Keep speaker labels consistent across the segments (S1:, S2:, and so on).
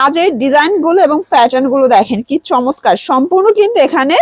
S1: কাজের ডিজাইন গুলো এবং প্যাটার্ন গুলো দেখেন কি চমৎকার। সম্পূর্ণ কিন্তু এখানে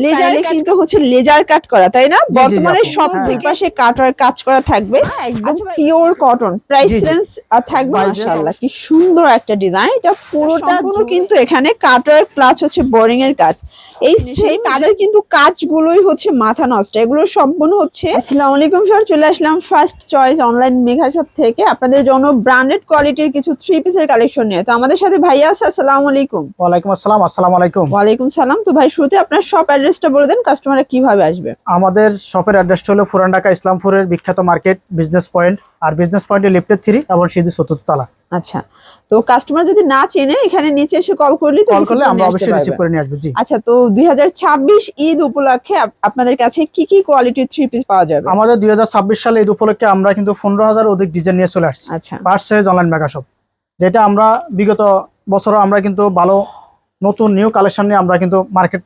S1: লেজারে কিন্তু হচ্ছে লেজার কাট করা, তাই না? বর্তমানে সব থেকে পাশে কাটওয়ার কাজ করা থাকবে, একদম পিওর কটন। প্রাইস রেঞ্জ থাকবে মাশাআল্লাহ কি সুন্দর একটা ডিজাইন। এটা পুরোটা কিন্তু এখানে কাটওয়ার প্লাস হচ্ছে বোরিং এর কাজ। এই সেম কাজের কিন্তু কাজগুলোই হচ্ছে মাথা নষ্ট। এগুলো সম্পূর্ণ হচ্ছে। আসসালামু আলাইকুম স্যার, চলে আসলাম first choice online Megha shop থেকে আপনাদের জন্য ব্র্যান্ডেড কোয়ালিটির কিছু থ্রি পিসের কালেকশন নিয়ে। তো আমাদের সাথে ভাইয়া আছে। আসসালামু আলাইকুম।
S2: ওয়ালাইকুম আসসালাম। আসসালামু আলাইকুম।
S1: ওয়ালাইকুম সালাম। তো ভাই শুরুতে আপনার শপ অ্যাড্রেসটা বলে দেন, কাস্টমাররা কিভাবে আসবে?
S2: আমাদের শপের অ্যাড্রেসটা হলো পুরান ঢাকা ইসলামপুরের বিখ্যাত মার্কেট বিজনেস পয়েন্ট, আর বিজনেস পয়েন্টে লিফটেড 3 এবং সিঁড়ি 74 তলা।
S1: আচ্ছা, তো কাস্টমার যদি না চেনে এখানে নিচে এসে কল করলে
S2: আমরা অবশ্যই রিসিভ করে নিয়ে আসব। জি
S1: আচ্ছা, তো 2026 ঈদ উপলক্ষে আপনাদের কাছে কি কি কোয়ালিটির থ্রি পিস পাওয়া যাবে?
S2: আমাদের 2026 সালে ঈদ উপলক্ষে আমরা কিন্তু 15,000 অধিক ডিজাইন নিয়ে চলে আসছি।
S1: আচ্ছা,
S2: first choice online mega shop, যেটা আমরা বিগত বছর আমরা কিন্তু ভালো নতুন নিউ কালেকশন নিয়ে আমরা কিন্তু মার্কেট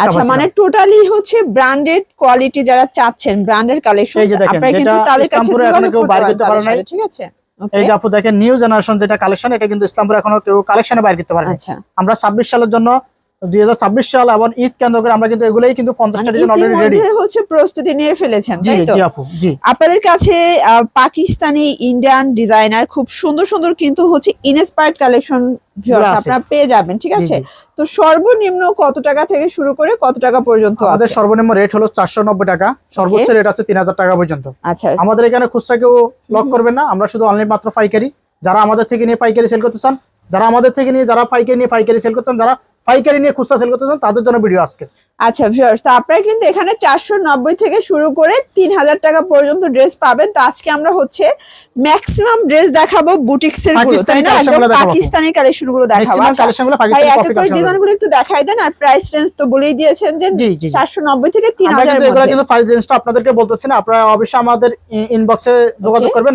S1: আচ্ছা, মানে টোটালি হচ্ছে ব্র্যান্ডেড কোয়ালিটি যারা চাচ্ছেন ব্র্যান্ডেড কালেকশন, আপনারা কিন্তু তাদের কাছে
S2: কেউ বাইরে করতে পারে না।
S1: ঠিক আছে,
S2: এই যে আপু দেখেন নিউ জেনারেশন যেটা কালেকশন, এটা কিন্তু ইসলামপুরে এখনো কেউ কালেকশনে বাইরে করতে পারে না।
S1: আচ্ছা,
S2: আমরা 26 সালের জন্য 2026 সাল এবং ঈদ কেন্দ্র করে আমরা কিন্তু এগুলাই কিন্তু 50টা ডিজাইন অলরেডি রেডি
S1: হচ্ছে প্রস্তুতি নিয়ে ফেলেছেন, তাই তো?
S2: জি আপু, জি।
S1: আপনাদের কাছে পাকিস্তানি ইন্ডিয়ান ডিজাইনার খুব সুন্দর সুন্দর কিন্তু হচ্ছে ইনস্পায়ার্ড কালেকশন আপনারা পেয়ে যাবেন, ঠিক আছে? তো সর্বনিম্ন কত টাকা থেকে শুরু করে কত টাকা পর্যন্ত?
S2: আমাদের সর্বনিম্ন রেট হলো 490 টাকা, সর্বোচ্চ রেট আছে 3000 টাকা পর্যন্ত।
S1: আচ্ছা,
S2: আমাদের এখানে খুচরা কেউ লক করবেন না, আমরা শুধু অনলাইন মাত্র পাইকারি। যারা আমাদের থেকে নিয়ে পাইকারি সেল করতে চান, যারা আমাদের থেকে নিয়ে যারা পাইকারি নিয়ে পাইকারি সেল করতে চান, যারা পাইকারি নিয়ে খুচরা সেল করতে চান, তাদের জন্য ভিডিও আজকে।
S1: আচ্ছা ভিউয়ার্স, তো আপনারা কিন্তু এখানে 490 থেকে শুরু করে 3000 টাকা পর্যন্ত ড্রেস পাবেন। তো আজকে আমরা হচ্ছে ম্যাক্সিমাম ড্রেস দেখাবো বুটিক্সের গুলো, তাই না? একদম পাকিস্তানি কালেকশন গুলো দেখাবো। ভাই এক এক করে ডিজাইনগুলো একটু দেখাই দেন, আর প্রাইস রেঞ্জ তো বলেই দিয়েছেন যে 490 থেকে 3000 এর মধ্যে।
S2: কিন্তু প্রাইস রেঞ্জটা আপনাদেরকে বলতেছি না, আপনারা অবশ্যই আমাদের ইনবক্সে যোগাযোগ করবেন।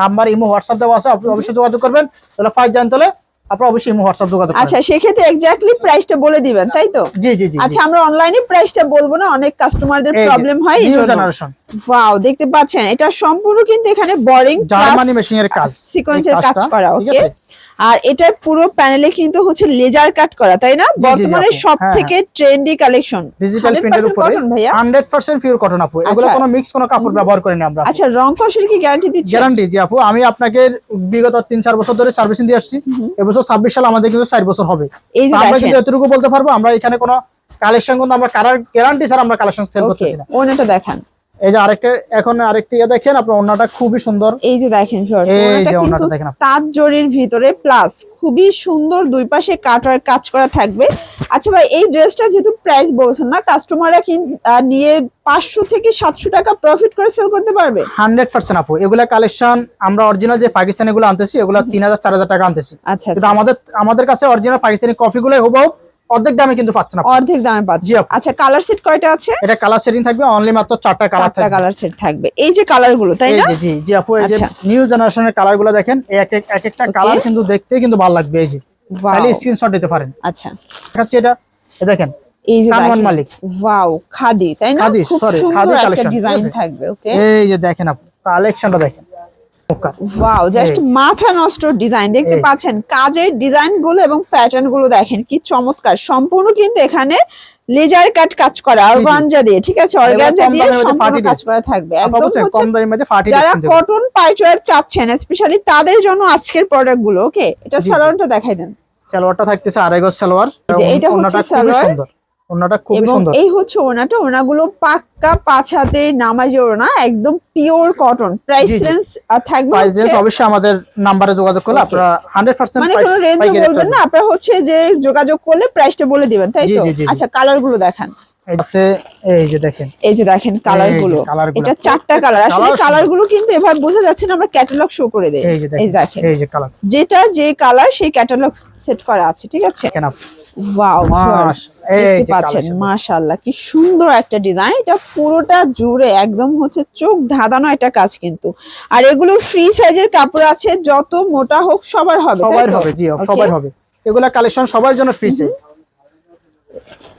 S2: নাম্বার ইমো হোয়াটসঅ্যাপ দেওয়া আছে, আপনি অবশ্যই যোগাযোগ করবেন। তাহলে প্রাইস জানতে হলে আপনারা অবশ্যই ইমো হোয়াটসঅ্যাপ যোগাযোগ করবেন।
S1: আচ্ছা, সেক্ষেত্রে এক্স্যাক্টলি প্রাইসটা বলে দিবেন, তাই তো?
S2: জি জি জি।
S1: আচ্ছা, আমরা অনলাইনে প্রাইসটা বলবো না, অনেক কাস্টমারদের প্রবলেম হয় এই জন্য। ওয়াও, দেখতে পাচ্ছেন এটা সম্পূর্ণ কিন্তু এখানে বোরিং
S2: জার্মানি মেশিনের কাজ,
S1: সিকোয়েন্সের কাজ করা। ওকে, আর এটার পুরো প্যানেলে কিন্তু হচ্ছে লেজার কাট করা, তাই না? বর্তমানে সবথেকে ট্রেন্ডি কালেকশন
S2: ডিজিটাল প্রিন্টের উপরে 100% পিওর কটন আপু। এগুলো কোনো মিক্স কোনো কাপড় ব্যবহার করি না আমরা।
S1: আচ্ছা, রং কষের কি গ্যারান্টি দিচ্ছেন?
S2: গ্যারান্টি জি আপু। আমি আপনাকে বিগত 3-4 বছর ধরে সার্ভিসিং দিয়ে আসছি। এবছর 26 সাল আমাদের কিন্তু 4 বছর হবে। আমরা কিন্তু এতটুকু বলতে পারবো, আমরা এখানে কোনো কালেকশন কিন্তু আমরা কালার গ্যারান্টি ছাড়া আমরা কালেকশন সেল করতেছি না।
S1: ওনাটা দেখান।
S2: এই যে আরেকটা দেখেন, আপনার ওন্নাটা খুবই সুন্দর।
S1: এই যে দেখেন ওন্নাটা দেখেন, তাঁত জরির ভিতরে প্লাস খুবই সুন্দর দুই পাশে কাটওয়ার কাজ করা থাকবে। আচ্ছা ভাই, এই ড্রেসটা যেহেতু প্রাইস বলছেন না, কাস্টমাররা নিয়ে 500 থেকে 700 টাকা প্রফিট করে সেল করতে পারবে
S2: 100% আপু। এগুলা কালেকশন আমরা অরিজিনাল যে পাকিস্তানি গুলো আনতেছি, এগুলা 3000-4000 টাকা আনতেছি।
S1: আচ্ছা,
S2: কিন্তু আমাদের কাছে অরিজিনাল পাকিস্তানি কফি গুলো হুবহু অর্ধেক দামে কিন্তু পাচ্ছেন না।
S1: অর্ধেক দামে পাচ্ছি। আচ্ছা, কালার সেট কয়টা আছে?
S2: এটা কালার সেটিং থাকবে অনলি মাত্র 4টা
S1: কালার সেট থাকবে। এই যে কালার গুলো, তাই না?
S2: জি জি আপু। এই যে নিউ জেনারেশনের কালার গুলো দেখেন, এক একটা কালার কিন্তু দেখতে কিন্তু ভালো লাগবে। এই যে চাইলে স্ক্রিনশট দিতে পারেন।
S1: আচ্ছা,
S2: দেখাচ্ছি এটা দেখেন,
S1: এই যে
S2: সালমান মালিক।
S1: ওয়াও, খাদি, তাই না? খুব সুন্দর একটা ডিজাইন থাকবে। ওকে,
S2: এই যে দেখেন আপু কালেকশনটা দেখেন।
S1: ওয়াও, জাস্ট মাথা নষ্ট ডিজাইন দেখতে পাচ্ছেন। কাজের ডিজাইন গুলো এবং প্যাটার্ন গুলো দেখেন কি চমৎকার। সম্পূর্ণ কিন্তু এখানে লেজার কাজ করা অর্গানজা দিয়ে, ঠিক আছে? অর্গানজা দিয়ে সম্পূর্ণ কাজ করা থাকবে। একদম কম দামের মধ্যে ফাটি। যারা কটন পাইচওয়্যার চাচ্ছেন স্পেশালি তাদের জন্য আজকের প্রোডাক্ট গুলো। ওকে, এটা সালোয়ারটা দেখাই দেন।
S2: সালোয়ারটা থাকতেছে আড়াই গজ সালোয়ার।
S1: এটা হচ্ছে সালোয়ার,
S2: ওনাটা খুবই সুন্দর।
S1: এই হচ্ছে ওনাগুলো পাক্কা 5 হাতের নামাজি ওনা, একদম পিওর কটন। প্রাইস রেঞ্জ থাকবে,
S2: প্রাইস রেঞ্জ অবশ্যই আমাদের নম্বরে যোগাযোগ করলে আপনারা 100%
S1: মানে কোনো রেঞ্জ বলবেন না, আপনারা হচ্ছে যে যোগাযোগ করলে প্রাইসটা বলে দিবেন, তাই তো? আচ্ছা, কালার গুলো দেখান।
S2: এই যে দেখেন
S1: কালার গুলো, এটা 4টা কালার। আসলে কালার গুলো কিন্তু এভাবে বোঝা যাচ্ছে না, আমরা ক্যাটালগ শো করে দেই। এই দেখেন, এই যে কালার, যেটা যে কালার সেই ক্যাটালগ সেট করা আছে, ঠিক আছে? ওয়াও, দেখতে পাচ্ছেন মাশাআল্লাহ কি সুন্দর একটা ডিজাইন। এটা পুরোটা জুড়ে একদম হচ্ছে চোখ ধাঁধানো একটা কাজ কিন্তু। আর এগুলো ফ্রি সাইজের কাপড় আছে, যত মোটা হোক সবার হবে।
S2: জি সবার হবে। এগুলা কালেকশন সবার জন্য ফ্রি সাইজ।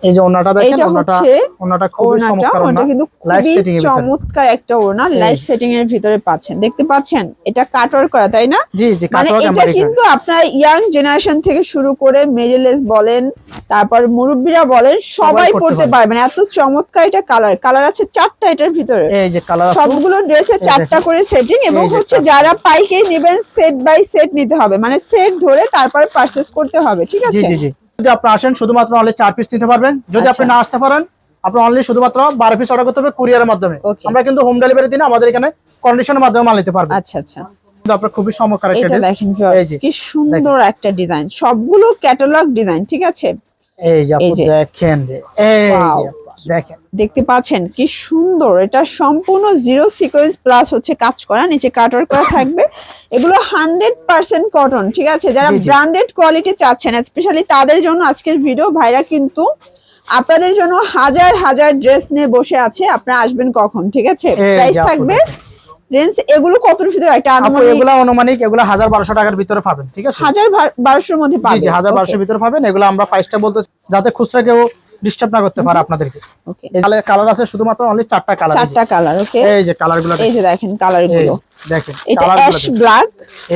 S2: এই যে ওড়নাটা দেখেন,
S1: এটা হচ্ছে
S2: ওড়নাটা খুবই চমৎকার,
S1: ওটা কিন্তু খুবই চমৎকার একটা ওড়না, লাইট সেটিং এর ভিতরে পাচ্ছেন, দেখতে পাচ্ছেন এটা কাটওয়ার্ক করা, তাই না?
S2: জি জি,
S1: মানে এটা কিন্তু আপনার ইয়াং জেনারেশন থেকে শুরু করে মিডল এজ বলেন, তারপর মুরব্বীরা বলেন, সবাই পড়তে পারবেন। এত চমৎকার এটা কালার আছে 4টা এটার ভিতরে।
S2: এই যে কালার
S1: সবগুলো ড্রেসে 4টা করে সেটিং, এবং হচ্ছে যারা পাইকারি নেবেন সেট বাই সেট নিতে হবে, মানে সেট ধরে তারপর পারচেজ করতে হবে, ঠিক আছে?
S2: জি জি জি। যদি আপনি আসেন শুধুমাত্র অনলি 4 পিস নিতে পারবেন, যদি আপনি না আসতে পারেন আপনি অনলি শুধুমাত্র 12 পিস অর্ডার করতে হবে কুরিয়ারের মাধ্যমে। আমরা কিন্তু হোম ডেলিভারি দিই না, আমাদের এখানে কন্ডিশনের মাধ্যমে মাল নিতে পারবেন।
S1: আচ্ছা আচ্ছা,
S2: আপনার খুবই চমৎকার একটা
S1: এটা দেখেন কি সুন্দর একটা ডিজাইন, সবগুলো ক্যাটালগ ডিজাইন, ঠিক আছে?
S2: এই যে আপনি দেখেন, এই যে দেখেন,
S1: দেখতে পাচ্ছেন কি সুন্দর, এটা সম্পূর্ণ জিরো সিকোয়েন্স প্লাস হচ্ছে কাজ করা, নিচে কাটওয়ার্ক করা থাকবে। এগুলো 100% কটন, ঠিক আছে? যারা ব্র্যান্ডেড কোয়ালিটি চাচ্ছেন স্পেশালি তাদের জন্য আজকের ভিডিও। ভাইরা কিন্তু আপনাদের জন্য হাজার হাজার ড্রেস নিয়ে বসে আছে, আপনারা আসবেন কখন, ঠিক আছে? প্রাইস থাকবে রেঞ্জ, এগুলো কতর ভিতরে একটা আনুমানিক,
S2: এগুলো আনুমানিক এগুলো 1200 টাকার ভিতরে পাবেন, ঠিক আছে?
S1: 1200 এর মধ্যে পাবেন।
S2: জি জি, 1200 এর ভিতরে পাবেন। এগুলো আমরা প্রাইসটা বলতে যাতে খুচরা কেউ ডিস্টার্ব না করতে পারে আপনাদেরকে।
S1: ওকে,
S2: কালার আছে শুধুমাত্র অনলি 4টা কালার,
S1: 4টা কালার। ওকে,
S2: এই যে কালারগুলো,
S1: এই যে দেখেন কালারগুলো,
S2: দেখেন
S1: এটা অ্যাশ ব্ল্যাক,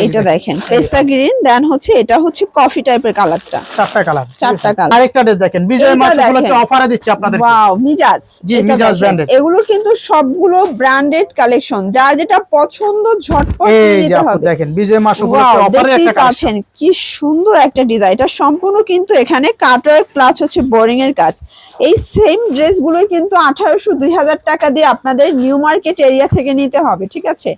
S1: এটা দেখেন পেস্তা গ্রিন, দেন হচ্ছে এটা হচ্ছে কফি টাইপের কালারটা।
S2: 4টা কালার,
S1: 4টা কালার।
S2: আরেকটা ড্রেস দেখেন, বিজয় মাসগুলোকে অফারে দিচ্ছি আপনাদের।
S1: ওয়াও, মিজাজ,
S2: জি মিজাজ ব্র্যান্ডেড।
S1: এগুলো কিন্তু সবগুলো ব্র্যান্ডেড কালেকশন, যার যেটা পছন্দ ঝটপট নিতে হবে।
S2: দেখেন বিজয় মাসগুলোকে অফারে একটা
S1: কালেকশন, কি সুন্দর একটা ডিজাইন। এটা সম্পূর্ণ কিন্তু এখানে কাটওয়ার্ক প্লাস হচ্ছে বোরিং এর কাজ। এই সেম ড্রেসগুলো কিন্তু 1800-2000 টাকা দিয়ে আপনাদের নিউ মার্কেট এরিয়া থেকে নিতে হবে, ঠিক আছে?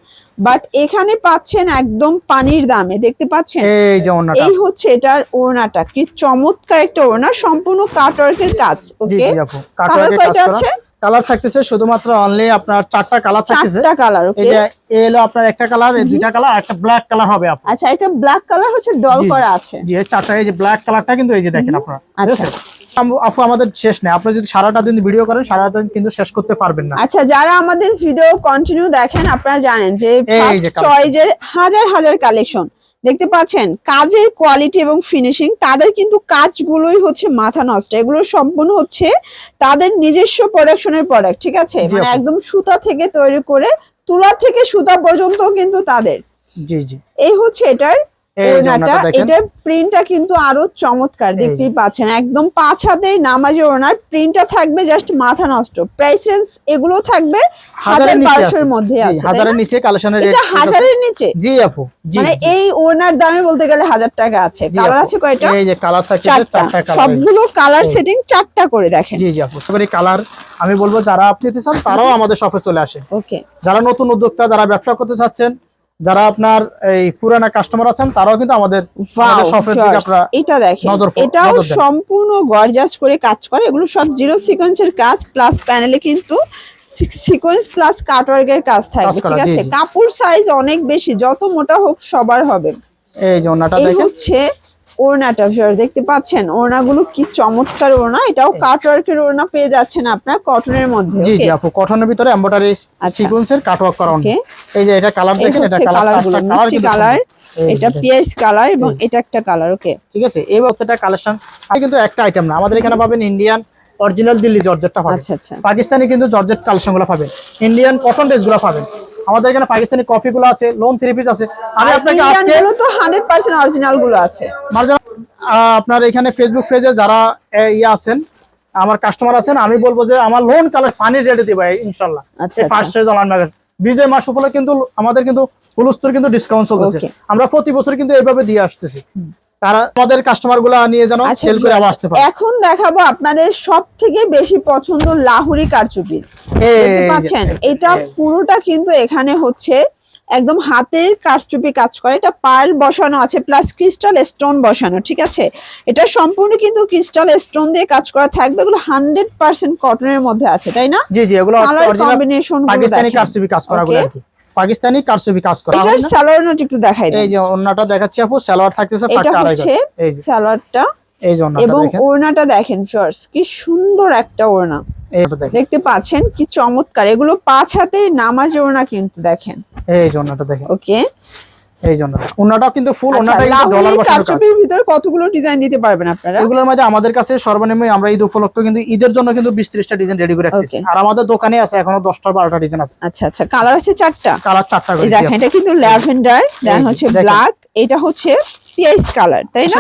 S1: বাট এখানে পাচ্ছেন একদম পানির দামে, দেখতে পাচ্ছেন?
S2: এই যে ওড়নাটা,
S1: এই হচ্ছে এটার ওড়নাটা, কি চমৎকার একটা ওড়না, সম্পূর্ণ কাটওয়ার্কের কাজ। ওকে,
S2: জি আপু, কাটওয়ার্কের কাজ করা। কালার থাকতেছে শুধুমাত্র অনলি আপনার 4টা কালার থাকতেছে,
S1: 4টা কালার। ওকে,
S2: এই যে এই হলো আপনার একটা কালার, এই দুইটা কালার, আর একটা ব্ল্যাক কালার হবে আপু।
S1: আচ্ছা, এটা ব্ল্যাক কালার হচ্ছে ডল করা আছে।
S2: জি, এই 4টা, এই যে ব্ল্যাক কালারটা কিন্তু এই যে দেখেন আপনারা, ঠিক আছে? আপু আমাদের শেষ নেই, আপনি যদি সারাটা দিন ভিডিও করেন সারাটা দিন কিন্তু শেষ করতে পারবেন না।
S1: আচ্ছা, যারা আমাদের ভিডিও কন্টিনিউ দেখেন আপনারা জানেন যে ফার্স্ট চয়েসের হাজার হাজার কালেকশন দেখতে পাচ্ছেন, কাজের কোয়ালিটি এবং ফিনিশিং, তাদের কিন্তু কাজগুলোই হচ্ছে মাথা নষ্ট। এগুলো সম্পূর্ণ হচ্ছে তাদের নিজস্ব প্রোডাকশনের প্রোডাক্ট, ঠিক আছে? মানে একদম সুতা থেকে তৈরি করে তুলা থেকে সুতা পর্যন্ত কিন্তু তাদের।
S2: জি জি,
S1: এই হচ্ছে এটার ওড়নাটা, এটার প্রিন্টটা কিন্তু আরো চমৎকার, দেখতেই পাচ্ছেন একদম 5 হাতের নামাজি ওড়নার প্রিন্টটা থাকবে জাস্ট মাথা নষ্ট। প্রাইস রেঞ্জ এগুলো থাকবে 1200 এর মধ্যে আছে,
S2: 1000 এর নিচে কালেকশনের রেট,
S1: এটা 1000 এর নিচে।
S2: জি আপু,
S1: মানে এই ওড়নার দামে বলতে গেলে 1000 টাকা আছে। কালার আছে কয়টা?
S2: এই যে কালার থাকছে 4টা কালার,
S1: সবগুলো কালার সেটিং 4টা করে দেখেন।
S2: জি জি আপু, সবগুলো কালার আমি বলবো যারা আপনি নিতে চান তারাও আমাদের শপে চলে আসেন।
S1: ওকে,
S2: যারা নতুন উদ্যোক্তা, যারা ব্যবসা করতে চাচ্ছেন, যারা আপনার এই পুরানা কাস্টমার আছেন, তারাও কিন্তু আমাদের শপের দিকে আপনারা
S1: এটা দেখেন, এটাও সম্পূর্ণ গর্জাস করে কাজ করে। এগুলো সব জিরো সিকোয়েন্সের কাজ, প্লাস প্যানেলে কিন্তু সিকোয়েন্স প্লাস কাটওয়ার্কের কাজ থাকবে, ঠিক আছে? কাপড় সাইজ অনেক বেশি, যত মোটা হোক সবার হবে।
S2: এই যে ওড়নাটা দেখেন,
S1: হচ্ছে ওড়নাটা, দেখতে পাচ্ছেন ওড়নাগুলো কি চমৎকার ওড়না। এটাও কাটওয়ার্কের ওড়না পেয়ে যাচ্ছেন আপনার কটনের মধ্যে।
S2: জি জি আপু, কটনের ভিতরে এমব্রয়ডারি সিকোয়েন্সের কাটওয়ার্ক করা আছে। এই যে এটা কালার দেখেন, এটা কালারগুলো
S1: মিষ্টি কালার, এটা পিএস কালার এবং এটা একটা কালার। ওকে,
S2: ঠিক আছে? এই বক্তটা কালেকশন কিন্তু একটা আইটেম না, আমাদের এখানে পাবেন ইন্ডিয়ান অরিজিনাল দিল্লি জর্জেটটা পাবেন।
S1: আচ্ছা আচ্ছা,
S2: পাকিস্তানি কিন্তু জর্জেট কালেকশনগুলো পাবেন, ইন্ডিয়ান কটন ড্রেসগুলো পাবেন। আমাদের এখানে পাকিস্তানি কপিগুলো আছে, লোন 3 পিস আছে। আমি আপনাকে আজকে
S1: তো 100% অরিজিনাল গুলো আছে।
S2: আপনার এখানে ফেসবুক পেজে যারা আছেন, আমার কাস্টমার আছেন, আমি বলবো যে আমার লোন কালার ফানি রেটে দিবে ইনশাআল্লাহ। এই ফার্স্ট সাইজ অনলাইন মার্কেট বিজয় মাস উপলক্ষে কিন্তু আমাদের কিন্তু ফুল স্তর কিন্তু ডিসকাউন্ট চলতেছে। আমরা প্রতি বছর কিন্তু এইভাবে দিয়ে আসতেছি, তারা আমাদের কাস্টমার গুলা নিয়ে যেন সেল করে আবার আসতে পারে।
S1: এখন দেখাবো আপনাদের সবথেকে বেশি পছন্দ লাহুরি কারচুপি, দেখতে পাচ্ছেন? এটা পুরোটা কিন্তু এখানে হচ্ছে একদম হাতের কারচুপি কাজ করে। এটা পার্ল বসানো আছে প্লাস ক্রিস্টাল স্টোন বসানো, ঠিক আছে? এটা সম্পূর্ণ কিন্তু ক্রিস্টাল স্টোন দিয়ে কাজ করা থাকবে। এগুলো 100% কটনের মধ্যে আছে, তাই না?
S2: জি জি, এগুলো
S1: কম্বিনেশন
S2: পাকিস্তানি কারচুপি কাজ করা গুলো আর কি, পাকিস্তানি কারচুপি কাজ করা।
S1: এটার সালোয়ারটা একটু দেখাই দেন।
S2: এই যে ওড়নাটা দেখাচ্ছি আপু, সালোয়ার থাকতেছে
S1: এটা হচ্ছে সালোয়ারটা,
S2: এই যে ওড়নাটা
S1: এবং
S2: দেখেন,
S1: ওড়নাটা দেখেন ফ্রেন্ডস, কি সুন্দর একটা ওড়না, দেখতে পাচ্ছেন কি চমৎকার। এগুলো 5 হাতের নামাজ ওড়না কিন্তু দেখেন,
S2: এই যে ওড়নাটা দেখেন।
S1: ওকে,
S2: এই জন্য ওন্নাটাও কিন্তু ফুল,
S1: আচ্ছা,
S2: ওন্নাটা কিন্তু ডলার
S1: লাভলি
S2: বসানো কাজ।
S1: কারচুপির ভিতরে কতগুলো ডিজাইন দিতে পারবেন আপনারা?
S2: এগুলোর মধ্যে আমাদের কাছে সর্বনিম্ন আমরা ঈদ উপলক্ষে কিন্তু ঈদের জন্য কিন্তু 20-30টা ডিজাইন রেডি করে রাখতেছি। আর আমাদের দোকানে আছে এখনো 10টা-12টা ডিজাইন আছে।
S1: আচ্ছা আচ্ছা, কালার আছে 4টা।
S2: কালার 4টা করে
S1: এই দেখেন, এটা কিন্তু ল্যাভেন্ডার, দেন হচ্ছে ব্ল্যাক, এটা হচ্ছে পিএস কালার, তাই না?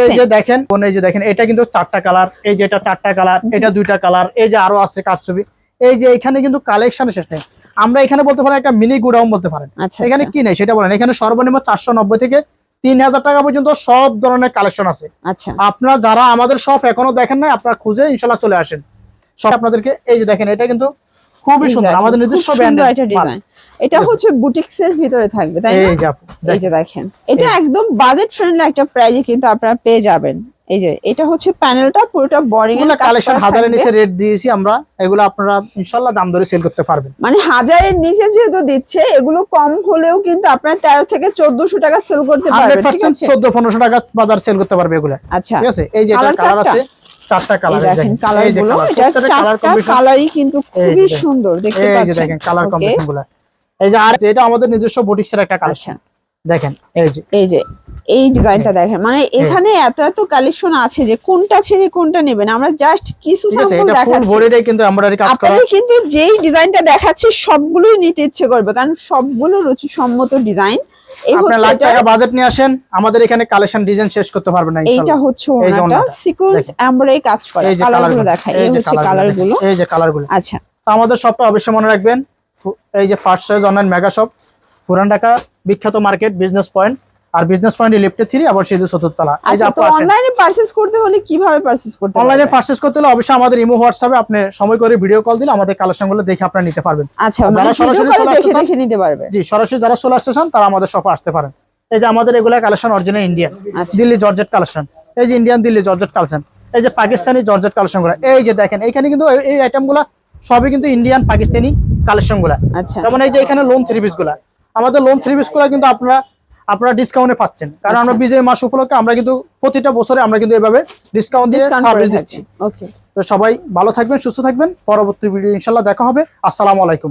S2: এই যে দেখেন, এই যে দেখেন, এটা কিন্তু 4টা কালার, এই যে এটা 4টা কালার, এটা 2টা কালার, এই যে আরো আছে কারচুপি। এই যে এখানে কিন্তু কালেকশন শেষ নেই। আমরা এখানে বলতে পারেন একটা মিনি গোডাউন বলতে পারেন। এখানে কি নেই সেটা বলেন। এখানে সর্বনিম্ন 490 থেকে 3000 টাকা পর্যন্ত সব ধরনের কালেকশন আছে।
S1: আচ্ছা,
S2: আপনারা যারা আমাদের শপ এখনো দেখেন না, আপনারা খুঁজে ইনশাআল্লাহ চলে আসেন সব আপনাদেরকে। এই যে দেখেন, এটা কিন্তু খুবই সুন্দর, আমাদের নিজস্ব ব্র্যান্ডের
S1: এটা ডিজাইন। এটা হচ্ছে বুটিক্স এর ভিতরে থাকবে, তাই না? এই যে দেখেন, এটা একদম বাজেট ফ্রেন্ডলি একটা প্রাইজে কিন্তু আপনারা পেয়ে যাবেন। এই যে এটা হচ্ছে প্যানেলটা পুরোটা বোরিং এর
S2: কালেকশন, 1000 এর নিচে রেট দিয়েছি আমরা। এগুলো আপনারা ইনশাআল্লাহ দাম ধরে সেল করতে পারবেন।
S1: মানে 1000 এর নিচে যেহেতু দিচ্ছে, এগুলো কম হলেও কিন্তু আপনারা 13 থেকে 1400 টাকা সেল করতে পারবেন।
S2: 100% 1400-1500 টাকা বাজার সেল করতে পারবে এগুলো।
S1: আচ্ছা,
S2: ঠিক আছে। এই যে কালার আছে 4টা কালার,
S1: দেখেন কালারগুলো, এটা 4টা কালারই কিন্তু খুবই সুন্দর দেখতে পাচ্ছেন।
S2: এই যে দেখেন কালার কম্বিনেশনগুলো। এই যে আর এটা আমাদের নিজস্ব বুটিক্সের একটা কালেকশন। দেখেন এই যে এই ডিজাইনটা দেখেন, মানে এখানে এত এত কালেকশন আছে যে কোনটা ছেড়ে কোনটা নেবেন। আমরা জাস্ট কিছু স্যাম্পল দেখাচ্ছি। ফুল বডিটাই কিন্তু এমব্রয়ডারি কাজ করা।
S1: আপনাদের কিন্তু যেই ডিজাইনটা দেখাচ্ছি সবগুলোই নিতে ইচ্ছে করবে, কারণ সবগুলো রুচিসম্মত ডিজাইন।
S2: আপনি লাখ টাকা বাজেট নিয়ে আসেন, আমাদের এখানে কালেকশন ডিজাইন শেষ করতে পারবেন না ইনশাআল্লাহ।
S1: এইটা হচ্ছে ওনাটা সিকোয়েন্স এমব্রয়ডারি কাজ করা। কালারগুলো দেখাই, এই হচ্ছে কালারগুলো।
S2: এই যে কালারগুলো।
S1: আচ্ছা,
S2: তো আমাদের শপটা অবশ্যই মনে রাখবেন, এই যে first choice online mega shop, পুরান ঢাকা বিখ্যাত মার্কেট, বিজনেস পয়েন্ট। আর বিজনেস পয়েন্টে লিফটে 3 আবার সিধু 4th তলা। এই যে
S1: আপনি অনলাইনে পারচেজ করতে হলে কিভাবে পারচেজ করতে পারবেন?
S2: অনলাইনে পারচেজ করতে হলে অবশ্যই আমাদের ইমো হোয়াটসঅ্যাপে আপনি সময় করে ভিডিও কল দিলে আমাদের কালেকশনগুলো দেখে আপনারা নিতে পারবেন।
S1: আচ্ছা, যারা সরাসরি দেখে নিতে পারবে।
S2: জি, সরাসরি যারা চলে আসতে চান তারা আমাদের শপে আসতে পারেন। এই যে আমাদের এগুলা collection original Indian Delhi georgette collection. এই যে ইন্ডিয়ান দিল্লি জর্জেট কালেকশন। এই যে পাকিস্তানি জর্জেট কালেকশনগুলো। এই যে দেখেন, এখানে কিন্তু এই আইটেমগুলো সবই কিন্তু ইন্ডিয়ান পাকিস্তানি কালেকশনগুলো।
S1: আচ্ছা,
S2: যেমন এই যে এখানে লোন 3 পিসগুলো, আমাদের লোন 3 পিসগুলো কিন্তু আপনারা ডিসকাউন্টে পাচ্ছেন। কারণ আমরা বিজয় মাস উপলক্ষে আমরা কিন্তু প্রতিটা বছরে আমরা কিন্তু এভাবে ডিসকাউন্ট দিয়ে সার্ভিস দিচ্ছি।
S1: ওকে,
S2: তো সবাই ভালো থাকবেন, সুস্থ থাকবেন। পরবর্তী ভিডিও ইনশাআল্লাহ দেখা হবে। আসসালামু আলাইকুম।